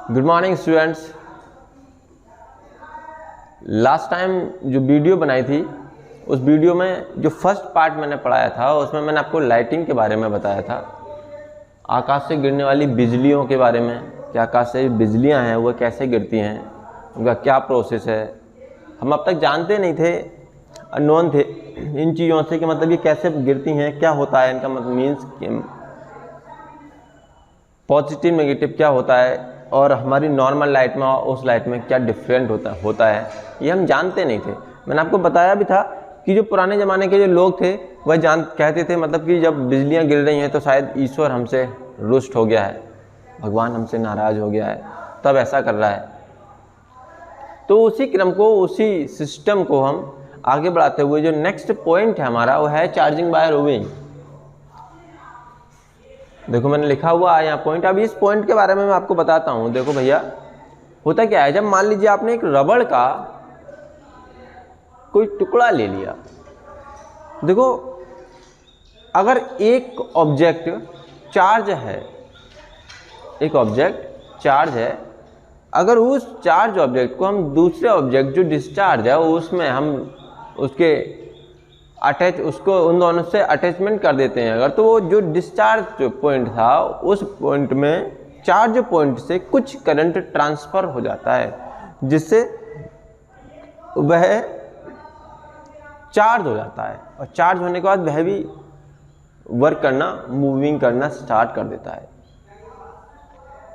Good morning students. Last time जो video बनाई थी उस वीडियो में जो फर्स्ट पार्ट मैंने पढ़ाया था उसमें मैंने आपको लाइटिंग के बारे में बताया था, आकाश से गिरने वाली बिजलियों के बारे में कि आकाश से बिजलियां हैं वो कैसे गिरती हैं, उनका क्या प्रोसेस है। हम अब तक जानते नहीं थे, अननोन थे इन चीज़ों से कि मतलब ये कैसे गिरती हैं, क्या होता है इनका मतलब मीन्स पॉजिटिव नेगेटिव क्या होता है और हमारी नॉर्मल लाइट में और उस लाइट में क्या डिफरेंट होता है, ये हम जानते नहीं थे। मैंने आपको बताया भी था कि जो पुराने ज़माने के जो लोग थे वह कहते थे मतलब कि जब बिजलियां गिर रही हैं तो शायद ईश्वर हमसे रुष्ट हो गया है, भगवान हमसे नाराज़ हो गया है, तब ऐसा कर रहा है। तो उसी क्रम को, उसी सिस्टम को हम आगे बढ़ाते हुए जो नेक्स्ट पॉइंट है हमारा वो है चार्जिंग बाय रोविंग। देखो मैंने लिखा हुआ है यहाँ पॉइंट। अब इस पॉइंट के बारे में मैं आपको बताता हूँ। देखो भैया, होता क्या है, जब मान लीजिए आपने एक रबड़ का कोई टुकड़ा ले लिया। देखो अगर एक ऑब्जेक्ट चार्ज है, एक ऑब्जेक्ट चार्ज है, अगर उस चार्ज ऑब्जेक्ट को हम दूसरे ऑब्जेक्ट जो डिस्चार्ज है उसमें हम उसके उसको उन दोनों से अटैचमेंट कर देते हैं अगर, तो वो जो डिस्चार्ज पॉइंट था उस पॉइंट में चार्ज पॉइंट से कुछ करंट ट्रांसफ़र हो जाता है जिससे वह चार्ज हो जाता है और चार्ज होने के बाद वह भी वर्क करना, मूविंग करना स्टार्ट कर देता है।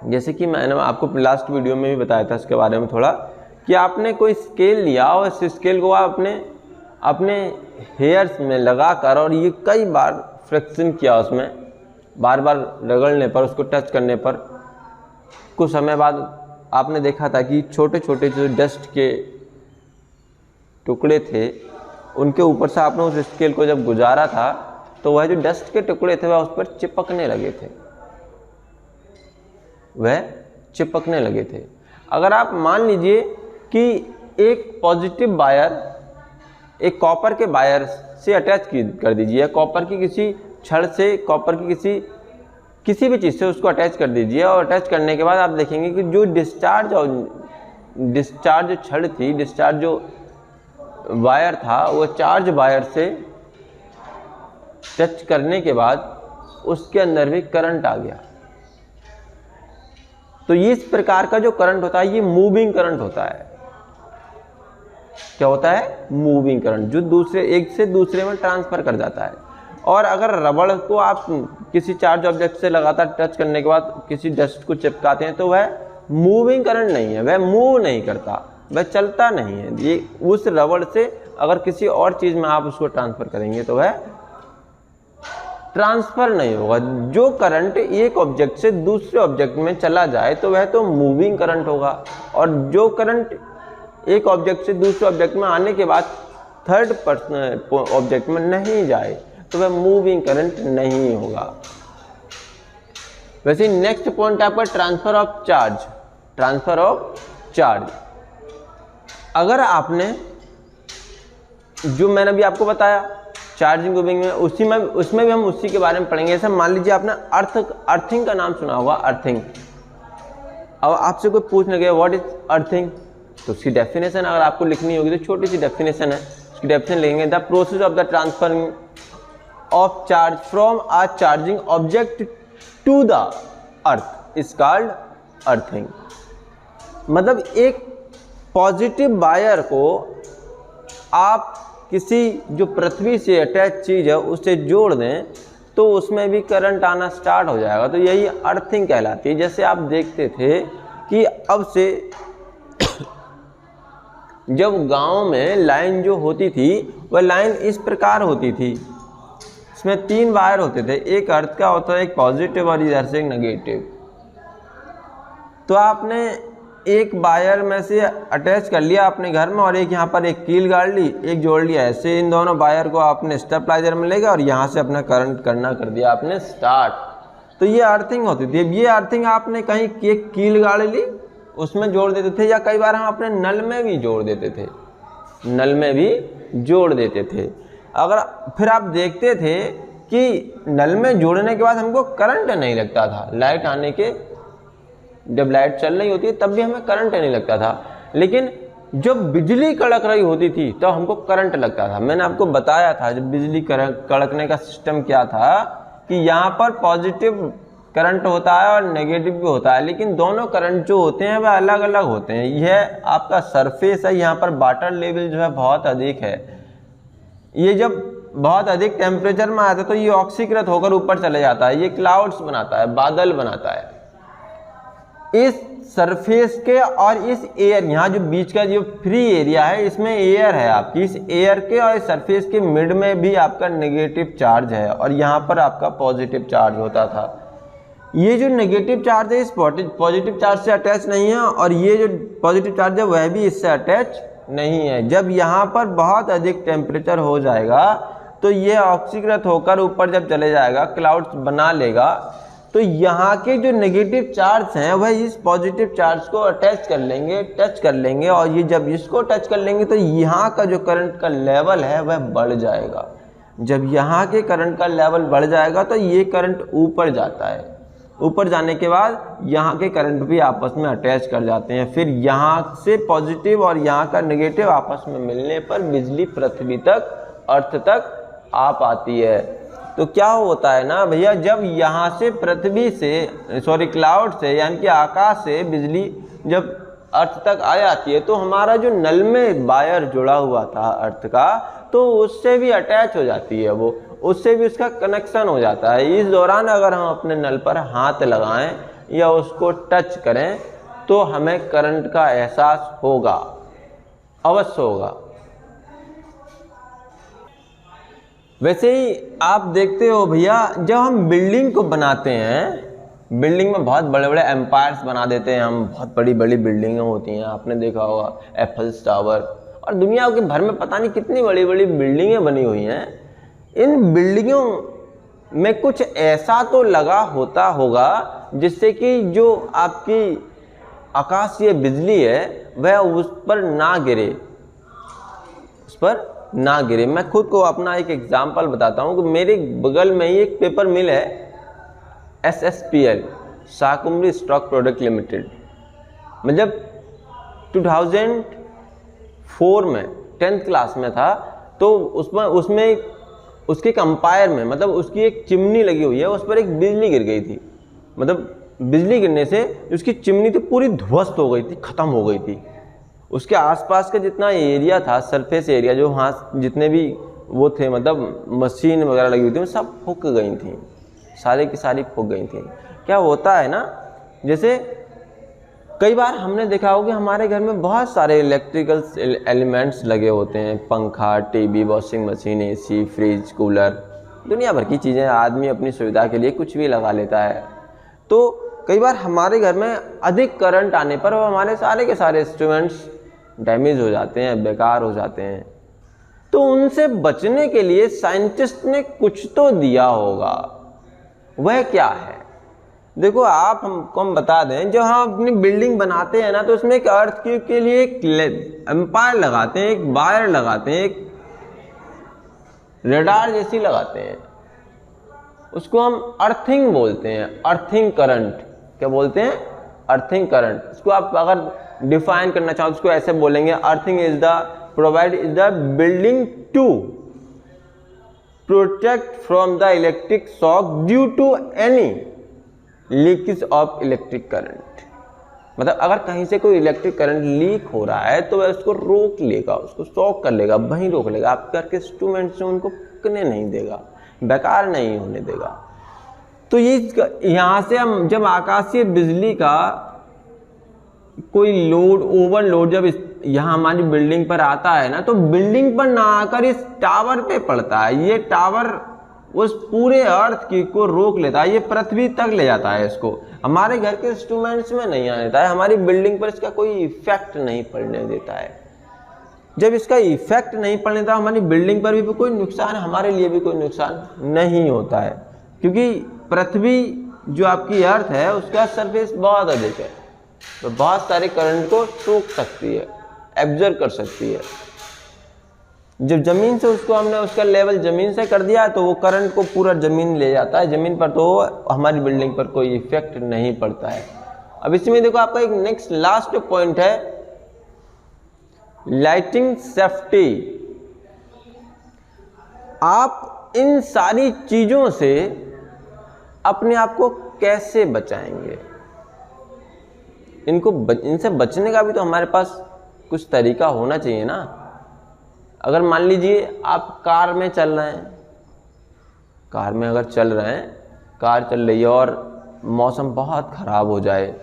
जैसे कि मैंने आपको लास्ट वीडियो में भी बताया था इसके बारे में थोड़ा, कि आपने कोई स्केल लिया और इस स्केल को आप अपने हेयर्स में लगा कर और ये कई बार फ्रिक्शन किया, उसमें बार बार रगड़ने पर, उसको टच करने पर कुछ समय बाद आपने देखा था कि छोटे छोटे जो डस्ट के टुकड़े थे उनके ऊपर से आपने उस स्केल को जब गुजारा था तो वह जो डस्ट के टुकड़े थे वह उस पर चिपकने लगे थे, वह चिपकने लगे थे। अगर आप मान लीजिए कि एक पॉजिटिव वायर एक कॉपर के वायर से अटैच कर दीजिए, कॉपर की किसी छड़ से, कॉपर की किसी भी चीज़ से उसको अटैच कर दीजिए और अटैच करने के बाद आप देखेंगे कि जो डिस्चार्ज छड़ थी, डिस्चार्ज जो वायर था, वो चार्ज वायर से टच करने के बाद उसके अंदर भी करंट आ गया। तो ये इस प्रकार का जो करंट होता है ये मूविंग करंट होता है। क्या होता है? मूविंग करंट, जो दूसरे एक से दूसरे में ट्रांसफर कर जाता है। और अगर रबड़ को आप किसी चार्ज ऑब्जेक्ट से लगातार टच करने के बाद किसी डस्ट को चिपकाते हैं तो वह मूविंग करंट नहीं है, वह मूव नहीं करता, वह चलता नहीं है। ये उस रबड़ से अगर किसी और चीज़ में आप उसको ट्रांसफ़र करेंगे तो वह ट्रांसफ़र नहीं होगा। जो करंट एक ऑब्जेक्ट से दूसरे ऑब्जेक्ट में चला जाए तो वह तो मूविंग करंट होगा, और जो करंट एक ऑब्जेक्ट से दूसरे ऑब्जेक्ट में आने के बाद थर्ड पर्सन ऑब्जेक्ट में नहीं जाए तो वह मूविंग करंट नहीं होगा। वैसे नेक्स्ट पॉइंट आपका transfer of charge. Transfer of charge, अगर आपने जो मैंने भी आपको बताया चार्जिंग मूविंग में, उसमें भी हम उसी के बारे में पढ़ेंगे। जैसे मान लीजिए आपने अर्थिंग का नाम सुना होगा, अर्थिंग। अब आपसे कोई पूछने गया व्हाट इज अर्थिंग, तो उसकी डेफिनेशन अगर आपको लिखनी होगी तो छोटी सी डेफिनेशन है, उसकी डेफिनेशन लिखेंगे the process of the transferring of charge from a charging object to the earth is called earthing. मतलब एक पॉजिटिव वायर को आप किसी जो पृथ्वी से अटैच चीज़ है उससे जोड़ दें तो उसमें भी करंट आना स्टार्ट हो जाएगा, तो यही अर्थिंग कहलाती है। जैसे आप देखते थे कि अब से जब गांव में लाइन जो होती थी वह लाइन इस प्रकार होती थी, इसमें 3 वायर होते थे, एक अर्थ का होता है, एक पॉजिटिव और इधर से एक नेगेटिव। तो आपने एक वायर में से अटैच कर लिया अपने घर में और एक यहाँ पर एक कील गाड़ ली, एक जोड़ लिया, ऐसे इन दोनों वायर को आपने स्टेबलाइजर में ले गया और यहाँ से अपना करंट करना कर दिया आपने स्टार्ट। तो ये अर्थिंग होती थी। ये अर्थिंग आपने कहीं एक कील गाड़ ली उसमें जोड़ देते थे, या कई बार हम अपने नल में भी जोड़ देते थे, नल में भी जोड़ देते थे। अगर फिर आप देखते थे कि नल में जोड़ने के बाद हमको करंट नहीं लगता था, लाइट आने के जब लाइट चल रही होती है तब भी हमें करंट नहीं लगता था, लेकिन जब बिजली कड़क रही होती थी तो हमको करंट लगता था। मैंने आपको बताया था जब बिजली कड़कने का सिस्टम क्या था कि यहाँ पर पॉजिटिव करंट होता है और नेगेटिव भी होता है, लेकिन दोनों करंट जो होते हैं वह अलग अलग होते हैं। यह आपका सरफेस है, यहाँ पर वाटर लेवल जो है बहुत अधिक है। ये जब बहुत अधिक टेम्परेचर में आता है तो ये ऑक्सीकृत होकर ऊपर चले जाता है, ये क्लाउड्स बनाता है, बादल बनाता है। इस सरफेस के और इस एयर, यहाँ जो बीच का जो फ्री एरिया है इसमें एयर है आपकी, इस एयर के और इस सरफेस के मिड में भी आपका नेगेटिव चार्ज है और यहाँ पर आपका पॉजिटिव चार्ज होता था। ये जो नेगेटिव चार्ज है इस पॉजिटिव चार्ज से अटैच नहीं है और ये जो पॉजिटिव चार्ज है वह भी इससे अटैच नहीं है। जब यहाँ पर बहुत अधिक टेम्परेचर हो जाएगा तो ये ऑक्सीकृत होकर ऊपर जब चले जाएगा, क्लाउड्स बना लेगा, तो यहाँ के जो नेगेटिव चार्ज हैं वह इस पॉजिटिव चार्ज को अटैच कर लेंगे, टच कर लेंगे, और ये जब इसको टच कर लेंगे तो यहाँ का जो करंट का लेवल है वह बढ़ जाएगा। जब यहाँ के करंट का लेवल बढ़ जाएगा तो ये करंट ऊपर जाता है, ऊपर जाने के बाद यहाँ के करंट भी आपस में अटैच कर जाते हैं। फिर यहाँ से पॉजिटिव और यहाँ का नेगेटिव आपस में मिलने पर बिजली पृथ्वी तक, अर्थ तक आ पाती है। तो क्या होता है ना भैया, जब यहाँ से पृथ्वी से क्लाउड से यानी कि आकाश से बिजली जब अर्थ तक आ जाती है तो हमारा जो नल में वायर जुड़ा हुआ था अर्थ का, तो उससे भी अटैच हो जाती है, वो उससे भी उसका कनेक्शन हो जाता है। इस दौरान अगर हम अपने नल पर हाथ लगाएं या उसको टच करें तो हमें करंट का एहसास होगा, अवश्य होगा। वैसे ही आप देखते हो भैया, जब हम बिल्डिंग को बनाते हैं, बिल्डिंग में बहुत बड़े बड़े एम्पायर्स बना देते हैं हम, बहुत बड़ी बड़ी बिल्डिंगें होती हैं, आपने देखा होगा एफिल टावर, और दुनिया के भर में पता नहीं कितनी बड़ी बड़ी बिल्डिंगें बनी हुई हैं। इन बिल्डिंगों में कुछ ऐसा तो लगा होता होगा जिससे कि जो आपकी आकाशीय बिजली है वह उस पर ना गिरे, उस पर ना गिरे। मैं खुद को अपना एक एग्जांपल बताता हूँ कि मेरे बगल में ही एक पेपर मिल है, SSPL, Shakumbhari stock product limited. मतलब 2004 में 10th क्लास में था, तो उसमें उसके कंपायर में, मतलब उसकी एक चिमनी लगी हुई है, उस पर एक बिजली गिर गई थी। मतलब बिजली गिरने से उसकी चिमनी थी पूरी ध्वस्त हो गई थी, ख़त्म हो गई थी। उसके आसपास का जितना एरिया था, सरफेस एरिया, जो वहाँ जितने भी वो थे, मतलब मशीन वगैरह लगी हुई थी, वो सब फूक गई थी, सारे की सारी फूक गई थी। क्या होता है ना, जैसे कई बार हमने देखा होगा कि हमारे घर में बहुत सारे इलेक्ट्रिकल एलिमेंट्स लगे होते हैं, पंखा, TV, washing machine, AC, fridge, cooler, दुनिया भर की चीज़ें। आदमी अपनी सुविधा के लिए कुछ भी लगा लेता है। तो कई बार हमारे घर में अधिक करंट आने पर वो हमारे सारे के सारे इंस्ट्रूमेंट्स डैमेज हो जाते हैं, बेकार हो जाते हैं। तो उनसे बचने के लिए साइंटिस्ट ने कुछ तो दिया होगा, वह क्या है? देखो, आप हमको हम बता दें, जब हम अपनी बिल्डिंग बनाते हैं ना, तो उसमें एक अर्थ क्यूब के लिए एक एम्पायर लगाते हैं, एक वायर लगाते हैं, एक रडार जैसी लगाते हैं, उसको हम अर्थिंग बोलते हैं। अर्थिंग करंट, क्या बोलते हैं? Earthing current. इसको आप अगर डिफाइन करना चाहो तो उसको ऐसे बोलेंगे, earthing is the provide is the building to protect from the electric shock due to any leakage of electric current. मतलब अगर कहीं से कोई इलेक्ट्रिक करंट लीक हो रहा है तो वह उसको रोक लेगा, उसको शॉक कर लेगा, वहीं रोक लेगा, आपके घर के इंस्ट्रूमेंट से उनको फूकने नहीं देगा, बेकार नहीं होने देगा। तो ये यहाँ से हम जब आकाशीय बिजली का कोई लोड, ओवरलोड जब यहाँ हमारी बिल्डिंग पर आता है ना, तो बिल्डिंग पर ना आकर इस टावर पे पड़ता है। ये टावर उस पूरे अर्थ की को रोक लेता है, ये पृथ्वी तक ले जाता है इसको, हमारे घर के इंस्ट्रूमेंट्स में नहीं आने देता है, हमारी बिल्डिंग पर इसका कोई इफेक्ट नहीं पड़ने देता है। जब इसका इफेक्ट नहीं पड़ने देता, हमारी बिल्डिंग पर भी कोई नुकसान, हमारे लिए भी कोई नुकसान नहीं होता है, क्योंकि पृथ्वी जो आपकी अर्थ है उसका सरफेस बहुत अधिक है, तो बहुत सारे करंट को सोख सकती है, एब्जॉर्ब कर सकती है। जब जमीन से उसको हमने उसका लेवल जमीन से कर दिया तो वो करंट को पूरा जमीन ले जाता है जमीन पर, तो हमारी बिल्डिंग पर कोई इफेक्ट नहीं पड़ता है। अब इसमें देखो आपका एक नेक्स्ट लास्ट पॉइंट है लाइटिंग सेफ्टी। आप इन सारी चीजों से अपने आप को कैसे बचाएंगे? इनसे बचने का भी तो हमारे पास कुछ तरीका होना चाहिए ना। अगर मान लीजिए आप कार में चल रहे हैं, कार में अगर चल रहे हैं, कार चल रही है और मौसम बहुत खराब हो जाए,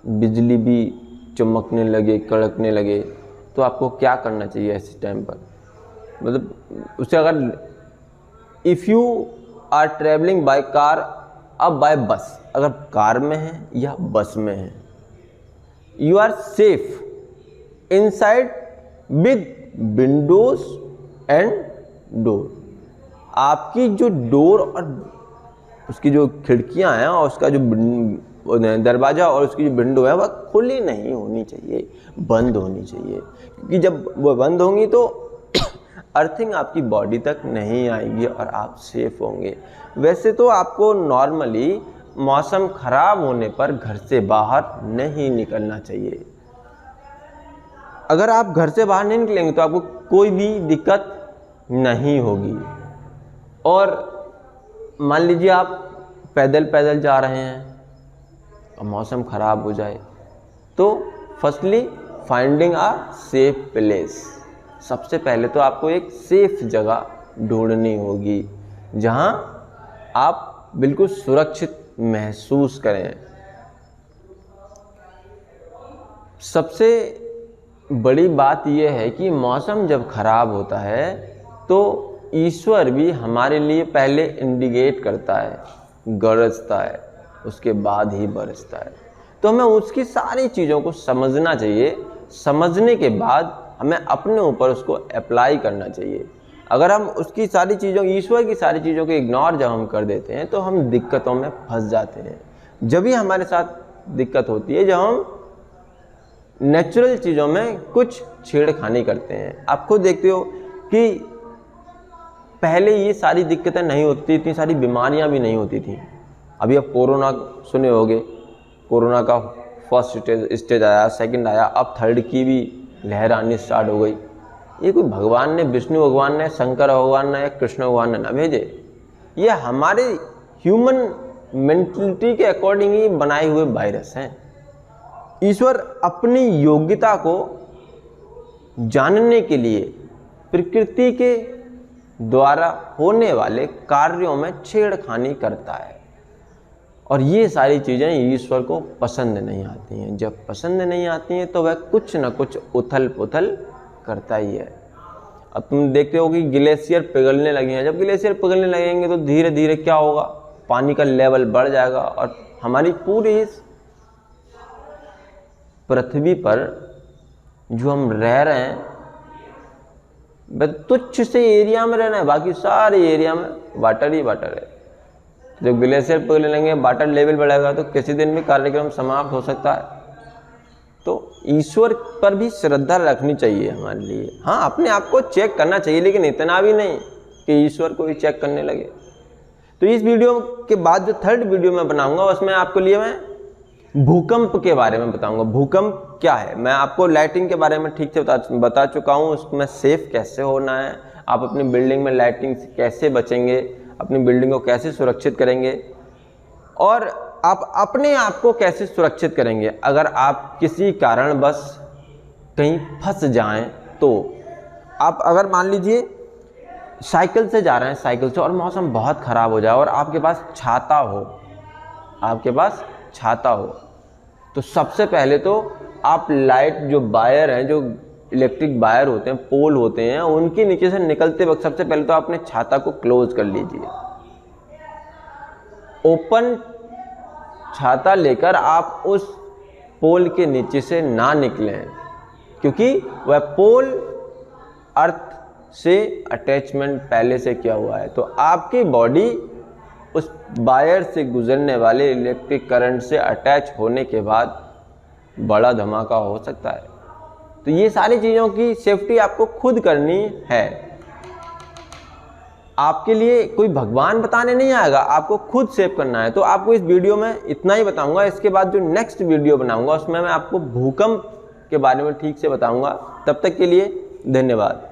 बिजली भी चमकने लगे, कड़कने लगे, तो आपको क्या करना चाहिए ऐसे टाइम पर? मतलब उससे अगर if you are travelling by car, अब बाय बस, अगर कार में है या बस में है, you are safe inside with windows and door. आपकी जो डोर और उसकी जो खिड़कियां हैं और उसका जो दरवाजा और उसकी जो विंडो है वह खुली नहीं होनी चाहिए, बंद होनी चाहिए, क्योंकि जब वह बंद होंगी तो अर्थिंग आपकी बॉडी तक नहीं आएगी और आप सेफ होंगे। वैसे तो आपको नॉर्मली मौसम खराब होने पर घर से बाहर नहीं निकलना चाहिए। अगर आप घर से बाहर नहीं निकलेंगे तो आपको कोई भी दिक्कत नहीं होगी। और मान लीजिए आप पैदल पैदल जा रहे हैं और मौसम खराब हो जाए, तो firstly finding a safe place. सबसे पहले तो आपको एक सेफ जगह ढूंढनी होगी जहां आप बिल्कुल सुरक्षित महसूस करें। सबसे बड़ी बात यह है कि मौसम जब खराब होता है तो ईश्वर भी हमारे लिए पहले इंडिकेट करता है, गरजता है, उसके बाद ही बरसता है। तो हमें उसकी सारी चीज़ों को समझना चाहिए। समझने के बाद हमें अपने ऊपर उसको अप्लाई करना चाहिए। अगर हम उसकी सारी चीज़ों, ईश्वर की सारी चीज़ों को इग्नोर जब हम कर देते हैं तो हम दिक्कतों में फंस जाते हैं। जब भी हमारे साथ दिक्कत होती है जब हम नेचुरल चीज़ों में कुछ छेड़खानी करते हैं। आप खुद देखते हो कि पहले ये सारी दिक्कतें नहीं होती, इतनी सारी बीमारियां भी नहीं होती थी। अभी अब कोरोना सुने होंगे, कोरोना का फर्स्ट स्टेज आया, सेकंड आया, अब थर्ड की भी लहर आनी स्टार्ट हो गई। ये कोई भगवान ने, विष्णु भगवान ने, शंकर भगवान ने या कृष्ण भगवान ने ना भेजे, ये हमारे ह्यूमन मेंटलिटी के अकॉर्डिंग ही बनाए हुए वायरस हैं। ईश्वर अपनी योग्यता को जानने के लिए प्रकृति के द्वारा होने वाले कार्यों में छेड़खानी करता है और ये सारी चीज़ें ईश्वर को पसंद नहीं आती हैं। जब पसंद नहीं आती हैं तो वह कुछ न कुछ उथल पुथल करता ही है। अब तुम देखते हो कि ग्लेशियर पिघलने लगे हैं। जब ग्लेशियर पिघलने लगेंगे तो धीरे धीरे क्या होगा, पानी का लेवल बढ़ जाएगा और हमारी पूरी इस पृथ्वी पर जो हम रह रहे हैं वह तुच्छ से एरिया में रहना है, बाकी सारे एरिया में वाटर ही वाटर है। जब ग्लेशियर पिघलने लगेंगे, वाटर लेवल बढ़ेगा तो किसी दिन भी कार्यक्रम समाप्त हो सकता है। तो ईश्वर पर भी श्रद्धा रखनी चाहिए हमारे लिए। हाँ, अपने आप को चेक करना चाहिए, लेकिन इतना भी नहीं कि ईश्वर को भी चेक करने लगे। तो इस वीडियो के बाद जो थर्ड वीडियो मैं बनाऊंगा उसमें आपको लिए मैं भूकंप के बारे में बताऊंगा। भूकंप क्या है, मैं आपको लाइटिंग के बारे में ठीक से बता चुका हूँ, उसमें सेफ कैसे होना है, आप अपनी बिल्डिंग में लाइटिंग से कैसे बचेंगे, अपनी बिल्डिंग को कैसे सुरक्षित करेंगे और आप अपने आप को कैसे सुरक्षित करेंगे अगर आप किसी कारणवश कहीं फंस जाएं। तो आप अगर मान लीजिए साइकिल से जा रहे हैं, साइकिल से, और मौसम बहुत ख़राब हो जाए और आपके पास छाता हो, आपके पास छाता हो, तो सबसे पहले तो आप लाइट जो वायर हैं, जो इलेक्ट्रिक वायर होते हैं, पोल होते हैं, उनके नीचे से निकलते वक्त सबसे पहले तो आपने छाता को क्लोज कर लीजिए। ओपन छाता लेकर आप उस पोल के नीचे से ना निकलें, क्योंकि वह पोल अर्थ से अटैचमेंट पहले से किया हुआ है। तो आपकी बॉडी उस वायर से गुजरने वाले इलेक्ट्रिक करंट से अटैच होने के बाद बड़ा धमाका हो सकता है। तो ये सारी चीज़ों की सेफ्टी आपको खुद करनी है। आपके लिए कोई भगवान बताने नहीं आएगा, आपको खुद सेव करना है। तो आपको इस वीडियो में इतना ही बताऊंगा। इसके बाद जो नेक्स्ट वीडियो बनाऊंगा उसमें मैं आपको भूकंप के बारे में ठीक से बताऊंगा। तब तक के लिए धन्यवाद।